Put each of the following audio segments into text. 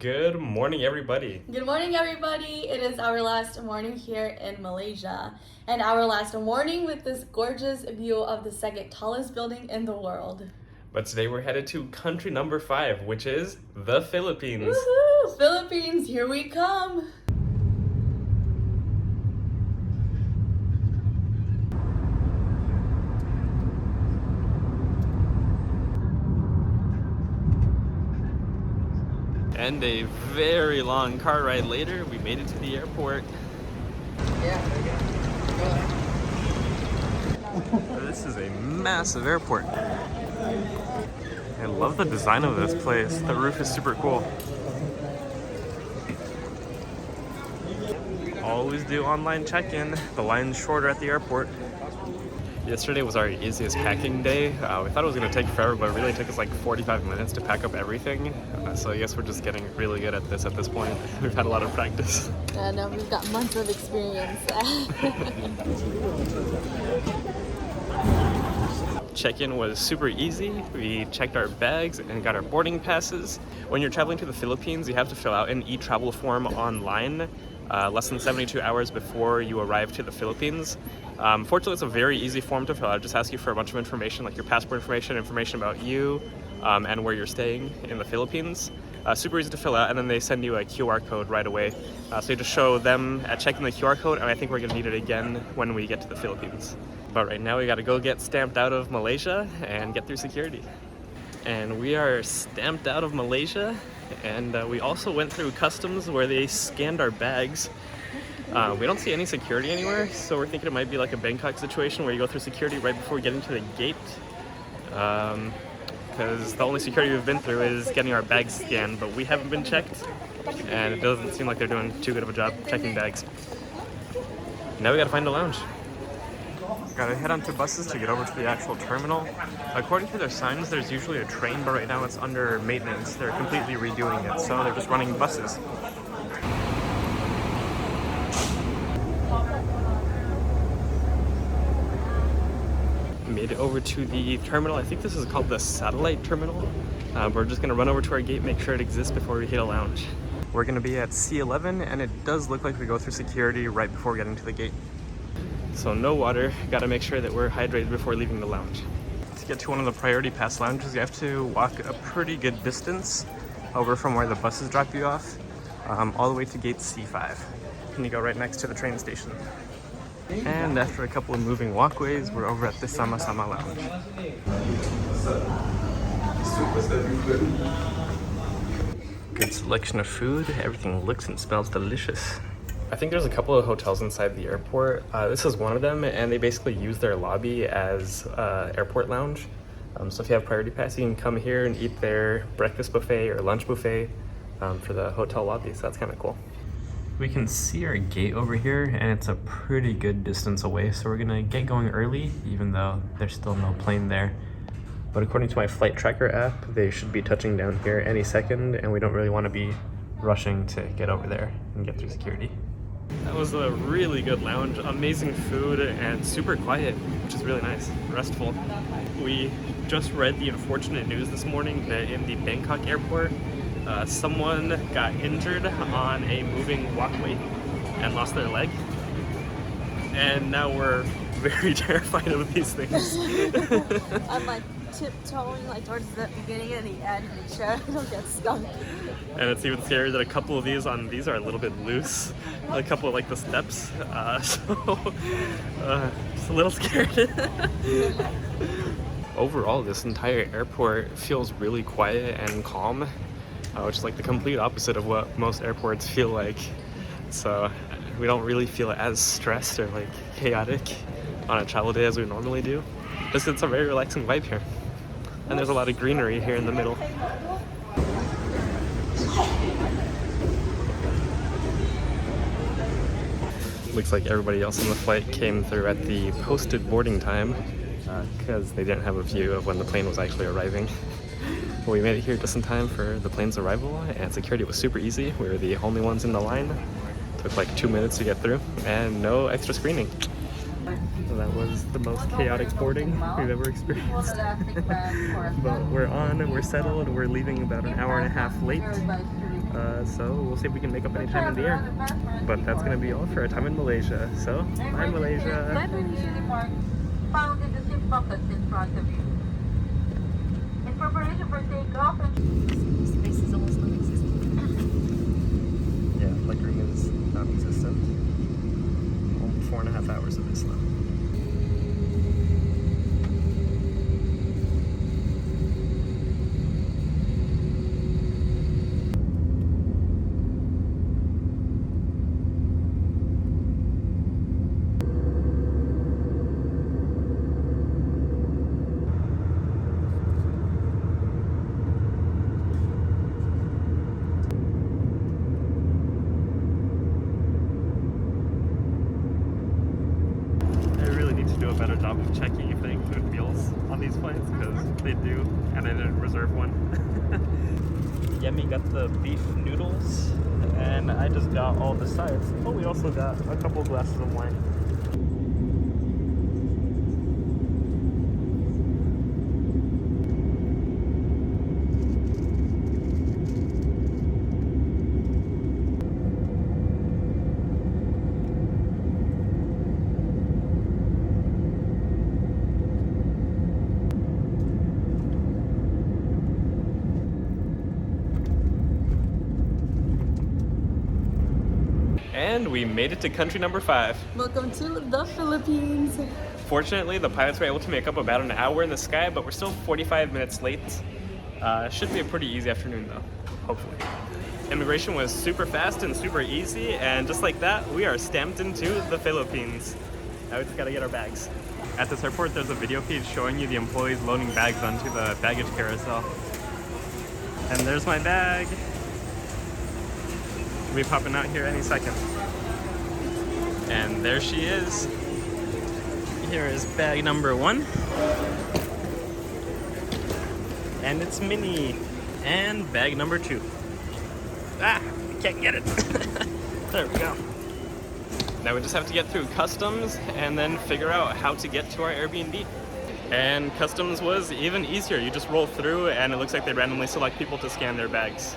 Good morning, everybody. Good morning, everybody. It is our last morning here in Malaysia, and our last morning with this gorgeous view of the second tallest building in the world. But today we're headed to country number 5, which is the Philippines. Woohoo! Philippines, here we come. And a very long car ride later, we made it to the airport. This is a massive airport. I love the design of this place. The roof is super cool. Always do online check-in. The line's shorter at the airport. Yesterday was our easiest packing day. We thought it was going to take forever, but it really took us like 45 minutes to pack up everything. So I guess we're just getting really good at this point. We've had a lot of practice. And we've got months of experience. Check-in was super easy. We checked our bags and got our boarding passes. When you're traveling to the Philippines, you have to fill out an e-travel form online less than 72 hours before you arrive to the Philippines. Fortunately, it's a very easy form to fill out. It just asks you for a bunch of information, like your passport information about you, and where you're staying in the Philippines. Super easy to fill out, and then they send you a QR code right away. So you just show them at checking the QR code, and I think we're gonna need it again when we get to the Philippines. But right now we gotta go get stamped out of Malaysia and get through security. And we are stamped out of Malaysia, and we also went through customs where they scanned our bags. We don't see any security anywhere, so we're thinking it might be like a Bangkok situation where you go through security right before getting to the gate. Because the only security we've been through is getting our bags scanned, but we haven't been checked, and it doesn't seem like they're doing too good of a job checking bags. Now we gotta find a lounge. Gotta head onto buses to get over to the actual terminal. According to their signs, there's usually a train, but right now it's under maintenance. They're completely redoing it, so they're just running buses. Made it over to the terminal. I think this is called the satellite terminal. We're just gonna run over to our gate, make sure it exists before we hit a lounge. We're gonna be at C11, and it does look like we go through security right before getting to the gate. So no water, gotta make sure that we're hydrated before leaving the lounge. To get to one of the priority pass lounges, you have to walk a pretty good distance over from where the buses drop you off, all the way to gate C5. And you go right next to the train station. And after a couple of moving walkways, we're over at the Sama Sama Lounge. Good selection of food, everything looks and smells delicious. I think there's a couple of hotels inside the airport. This is one of them, and they basically use their lobby as airport lounge. So if you have priority pass, you can come here and eat their breakfast buffet or lunch buffet for the hotel lobby, so that's kind of cool. We can see our gate over here, and it's a pretty good distance away, so we're gonna get going early, even though there's still no plane there. But according to my flight tracker app, they should be touching down here any second, and we don't really want to be rushing to get over there and get through security. That was a really good lounge, amazing food, and super quiet, which is really nice, restful. We just read the unfortunate news this morning that in the Bangkok airport, someone got injured on a moving walkway and lost their leg. And now we're very terrified of these things. I'm like tiptoeing like towards the beginning and the end to make sure I don't get stuck. And it's even scarier that a couple of these are a little bit loose. A couple of like the steps, so just a little scared. Overall, this entire airport feels really quiet and calm, which is like the complete opposite of what most airports feel like. So we don't really feel as stressed or like chaotic on a travel day as we normally do. Just it's a very relaxing vibe here. And there's a lot of greenery here in the middle. Looks like everybody else on the flight came through at the posted boarding time because they didn't have a view of when the plane was actually arriving. But we made it here just in time for the plane's arrival, and security was super easy. We were the only ones in the line. Took like 2 minutes to get through, and no extra screening. So that was the most chaotic boarding we've ever experienced. But we're on, we're settled, we're leaving about an hour and a half late. So we'll see if we can make up any time in the air. But that's gonna be all for our time in Malaysia. So, bye Malaysia. Bye Malaysia. Found in the zip pockets in front of you. In preparation for takeoff and Space is almost non-existent. Yeah, legroom is non-existent. 4.5 hours of this though. Do a better job of checking if they include meals on these flights, because they do, and I didn't reserve one. Yami got the beef noodles, and I just got all the sides. Oh, we also got a couple glasses of wine. And we made it to country number 5. Welcome to the Philippines. Fortunately, the pilots were able to make up about an hour in the sky, but we're still 45 minutes late. Should be a pretty easy afternoon though, hopefully. Immigration was super fast and super easy, and just like that, we are stamped into the Philippines. Now we just gotta get our bags. At this airport, there's a video feed showing you the employees loading bags onto the baggage carousel. And there's my bag. She'll be popping out here any second. And there she is. Here is bag number 1. And it's Minnie. And bag number 2. Ah, I can't get it. There we go. Now we just have to get through customs and then figure out how to get to our Airbnb. And customs was even easier. You just roll through and it looks like they randomly select people to scan their bags.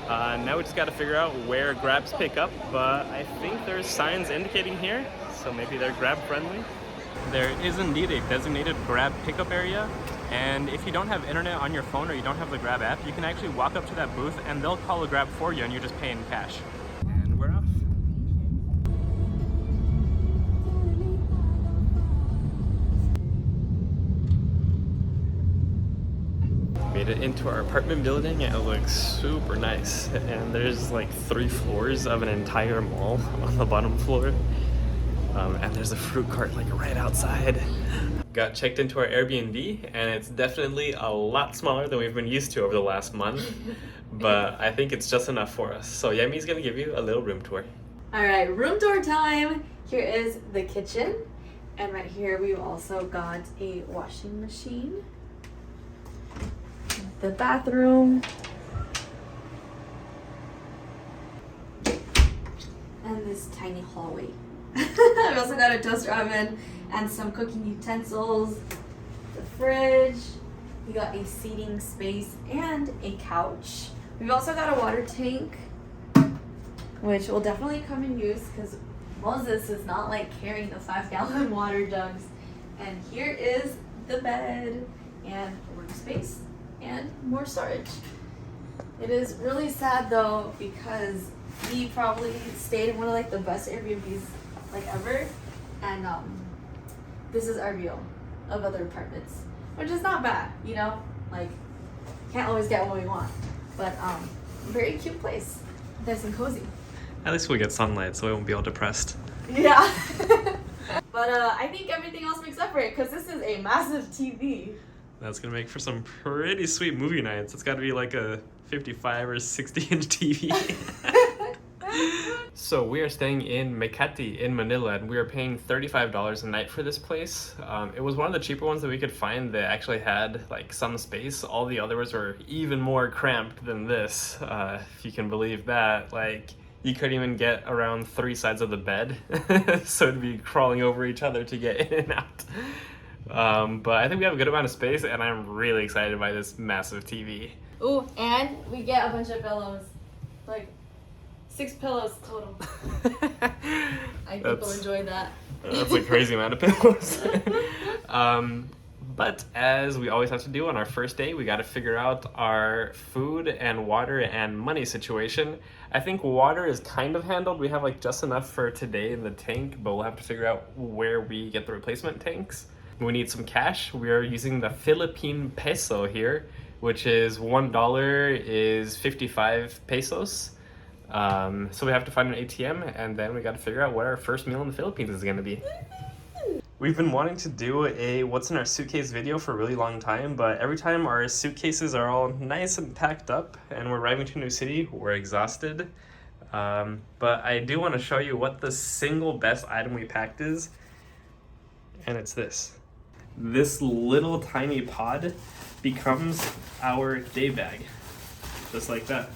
Now we just got to figure out where Grabs pick up, but I think there's signs indicating here, so maybe they're Grab friendly. There is indeed a designated Grab pickup area, and if you don't have internet on your phone or you don't have the Grab app, you can actually walk up to that booth and they'll call a Grab for you and you just pay in cash. And we're off. Made it into our apartment building. It looks super nice, and there's like 3 floors of an entire mall on the bottom floor, and there's a fruit cart like right outside. Got checked into our Airbnb, and it's definitely a lot smaller than we've been used to over the last month, but I think it's just enough for us. So Yami's gonna give you a little room tour. All right, room tour time. Here is the kitchen, and right here we also got a washing machine. The bathroom, and this tiny hallway. We also got a toaster oven and some cooking utensils, the fridge. We got a seating space and a couch. We've also got a water tank, which will definitely come in use because Moses is not like carrying the 5-gallon water jugs. And here is the bed and workspace and more storage. It is really sad though because we probably stayed in one of like the best Airbnbs like ever, and this is our view of other apartments, which is not bad, you know, like can't always get what we want, but very cute place, nice and cozy. At least we get sunlight, so we won't be all depressed. Yeah. But I think everything else makes up for it because this is a massive TV. That's gonna make for some pretty sweet movie nights. It's gotta be like a 55 or 60-inch TV. So we are staying in Makati in Manila, and we are paying $35 a night for this place. It was one of the cheaper ones that we could find that actually had like some space. All the others were even more cramped than this, if you can believe that. Like, you couldn't even get around 3 sides of the bed, so it'd be crawling over each other to get in and out. But I think we have a good amount of space, and I'm really excited by this massive TV. Ooh, and we get a bunch of pillows. Like 6 pillows total. I people enjoy that. That's a crazy amount of pillows. But as we always have to do on our first day, we got to figure out our food and water and money situation. I think water is kind of handled. We have like just enough for today in the tank, but we'll have to figure out where we get the replacement tanks. We need some cash. We are using the Philippine peso here, which is $1 is 55 pesos. So we have to find an ATM, and then we got to figure out what our first meal in the Philippines is going to be. We've been wanting to do a what's in our suitcase video for a really long time, but every time our suitcases are all nice and packed up and we're arriving to a new city, we're exhausted. But I do want to show you what the single best item we packed is, and it's this. This little tiny pod becomes our day bag, just like that.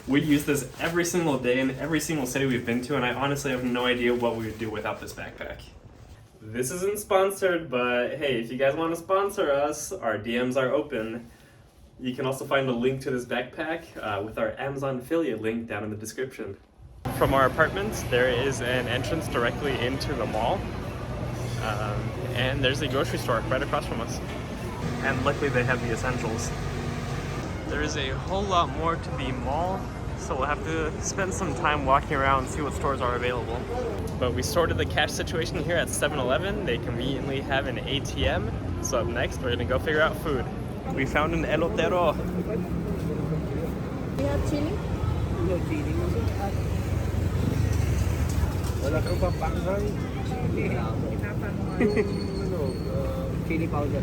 We use this every single day in every single city we've been to, and I honestly have no idea what we would do without this backpack. This isn't sponsored, but hey, if you guys want to sponsor us, our DMs are open. You can also find a link to this backpack with our Amazon affiliate link down in the description. From our apartments, there is an entrance directly into the mall. And there's a grocery store right across from us. And luckily they have the essentials. There is a whole lot more to the mall, so we'll have to spend some time walking around and see what stores are available. But we sorted the cash situation here at 7-Eleven. They conveniently have an ATM. So up next, we're gonna go figure out food. We found an elotero. You have chili? No chili. Wala ka ba panghang? Chili powder.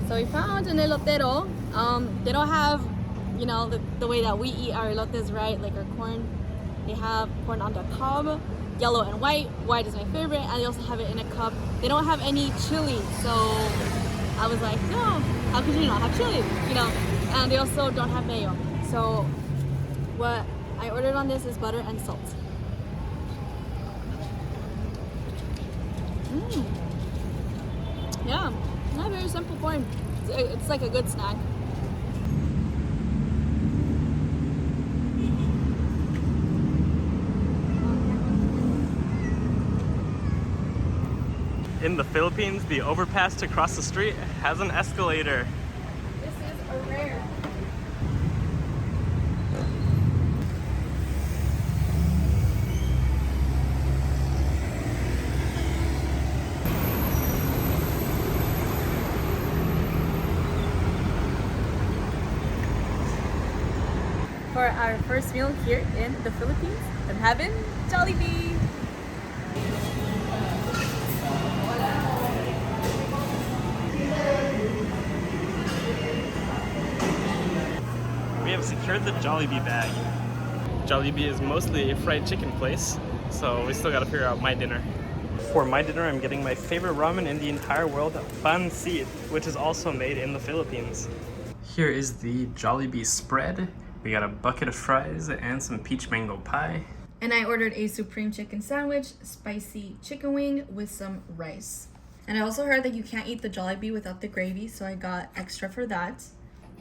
So we found an elotero. They don't have, you know, the way that we eat our elotes, right? Like our corn. They have corn on the cob, yellow and white. White is my favorite, and they also have it in a cup. They don't have any chili, so I was like, no, how could you not have chili? You know, and they also don't have mayo. So what I ordered on this is butter and salt. Yeah, not very simple corn. It's like a good snack. In the Philippines, the overpass to cross the street has an escalator. This is a rare. For our first meal here in the Philippines, I'm having Jollibee. We have secured the Jollibee bag. Jollibee is mostly a fried chicken place, so we still gotta figure out my dinner. For my dinner, I'm getting my favorite ramen in the entire world, pancit, which is also made in the Philippines. Here is the Jollibee spread. We got a bucket of fries and some peach mango pie. And I ordered a supreme chicken sandwich, spicy chicken wing with some rice. And I also heard that you can't eat the Jollibee without the gravy, so I got extra for that.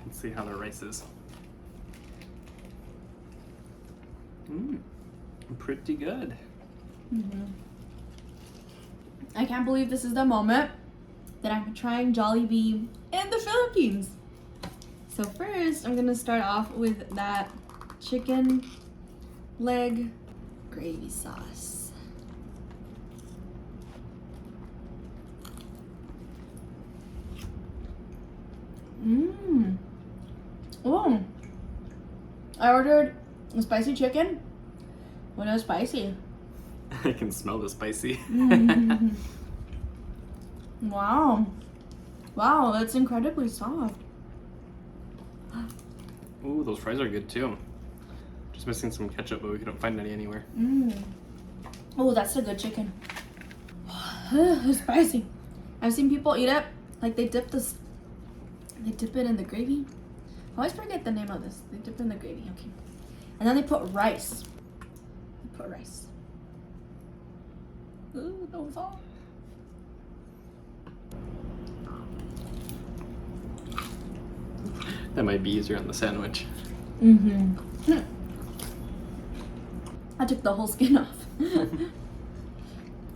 Let's see how the rice is. Pretty good. I can't believe this is the moment that I'm trying Jollibee in the Philippines. So first, I'm gonna start off with that chicken leg gravy sauce. Oh, I ordered a spicy chicken. Well, it was spicy. I can smell the spicy. Wow. Wow, that's incredibly soft. Ooh, those fries are good too. Just missing some ketchup, but we couldn't find any anywhere. Oh, that's a good chicken. It's spicy. I've seen people eat it like they dip it in the gravy. I always forget the name of this. They dip it in the gravy, okay. And then they put rice. Ooh, no salt. That might be easier on the sandwich. Mm-hmm. I took the whole skin off.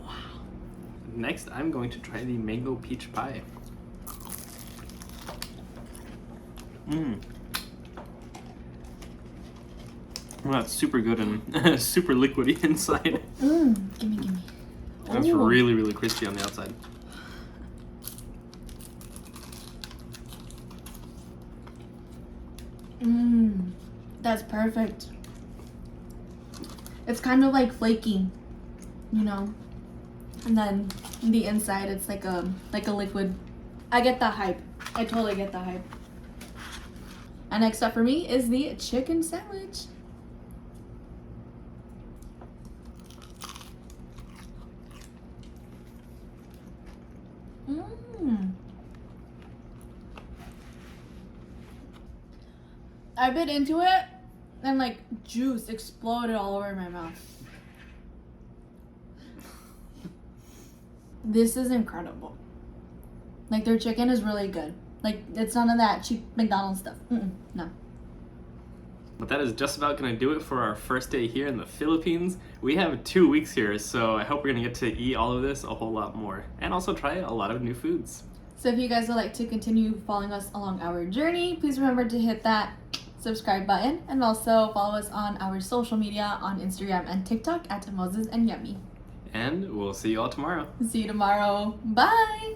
Wow. Next, I'm going to try the mango peach pie. Mmm. Well, that's super good and super liquidy inside. Gimme. That's Ooh. really, really crispy on the outside. That's perfect. It's kind of like flaky, you know, and then the inside it's like a liquid. I get the hype. I totally get the hype. And next up for me is the chicken sandwich. I bit into it and like juice exploded all over my mouth. This is incredible. Like their chicken is really good. Like it's none of that cheap McDonald's stuff. No. But that is just about going to do it for our first day here in the Philippines. We have 2 weeks here, so I hope we're going to get to eat all of this a whole lot more. And also try a lot of new foods. So if you guys would like to continue following us along our journey, please remember to hit that subscribe button and also follow us on our social media on Instagram and TikTok at Moses and Yami. And we'll see you all tomorrow. See you tomorrow. Bye!